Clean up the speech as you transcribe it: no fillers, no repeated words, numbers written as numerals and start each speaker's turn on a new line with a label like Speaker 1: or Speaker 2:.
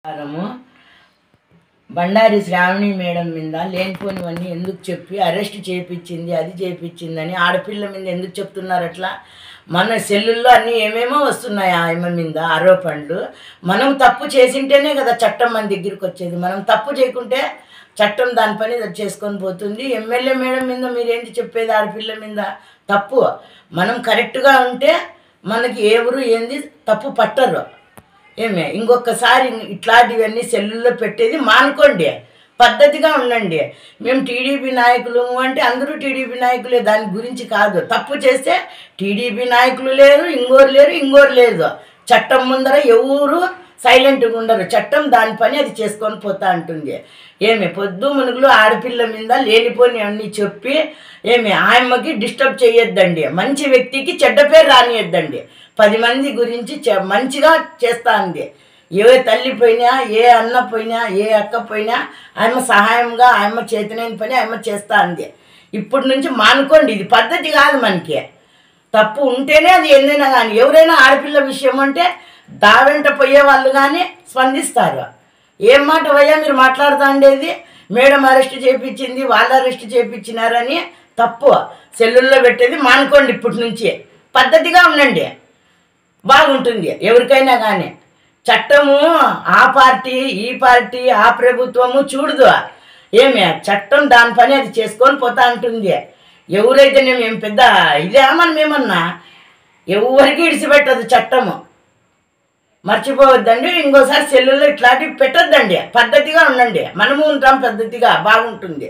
Speaker 1: వారము బండారి శ్రావణి మేడం మీద లేనిపోనివన్నీ ఎందుకు చెప్పి అరెస్ట్ చేయించింది, అది చేయించిందని ఆడపిల్ల మీద ఎందుకు చెప్తున్నారు అట్లా? మన సెల్లుల్లో అన్నీ ఏమేమో వస్తున్నాయి ఆమె మీద ఆరోపణలు. మనం తప్పు చేసింటేనే కదా చట్టం మన దగ్గరికి వచ్చేది. మనం తప్పు చేయకుంటే చట్టం దాని పని చేసుకొని పోతుంది. ఎమ్మెల్యే మేడం మీద మీరేంటి చెప్పేది? ఆడపిల్ల మీద తప్పు మనం కరెక్ట్గా ఉంటే మనకి ఎవరు ఏంది తప్పు పట్టరు. ఏమే ఇంకొకసారి ఇట్లాంటివన్నీ సెల్లుల్లో పెట్టేది మానుకోండి, పద్ధతిగా ఉండండి. మేము టీడీపీ నాయకులు అంటే అందరూ టీడీపీ నాయకులే, దాని గురించి కాదు. తప్పు చేస్తే టీడీపీ నాయకులు లేరు, ఇంకోరు లేదు. చట్టం ముందర ఎవరు సైలెంట్గా ఉండరు. చట్టం దాని పని అది చేసుకొని పోతా ఉంటుంది. ఏమి పొద్దు మునుగులు ఆడపిల్ల మీద లేనిపోని అన్నీ చెప్పి ఆయమ్మకి డిస్టర్బ్ చేయొద్దండి. మంచి వ్యక్తికి చెడ్డ పేరు రానియద్దండి. 10 మంది గురించి మంచిగా చేస్తా ఉంది. ఏ తల్లి పోయినా, ఏ అన్న పోయినా, ఏ అక్క పోయినా ఆయమ్మ సహాయంగా ఆయమ్మ చేతనైన పని ఆయమ్మ చేస్తా ఉంది. ఇప్పటి నుంచి మానుకోండి, ఇది పద్ధతి కాదు. మనకి తప్పు ఉంటేనే అది ఏదైనా కానీ, ఎవరైనా ఆడపిల్ల విషయం అంటే దావెంట పోయే వాళ్ళు కానీ స్పందిస్తారు. ఏం మాట వయ్యా మీరు మాట్లాడుతూ ఉండేది? మేడం అరెస్ట్ చేయించింది, వాళ్ళు అరెస్ట్ చేయించినారని తప్పు సెల్లుల్లో పెట్టేది మానుకోండి. ఇప్పటి నుంచి పద్ధతిగా ఉండండి, బాగుంటుంది ఎవరికైనా కానీ. చట్టము ఆ పార్టీ ఈ పార్టీ ఆ ప్రభుత్వము చూడదు. చట్టం దాని పని అది చేసుకొని పోతా ఉంటుంది. ఎవరైతే మేము పెద్ద ఇదే మనమేమన్నా ఎవరికి ఇడిచిపెట్టదు చట్టము. మర్చిపోవద్దండి. ఇంకోసారి సెల్లుల్లో ఇట్లాంటివి పెట్టొద్దండి. పద్ధతిగా ఉండండి. మనము ఉంటాం పద్ధతిగా, బాగుంటుంది.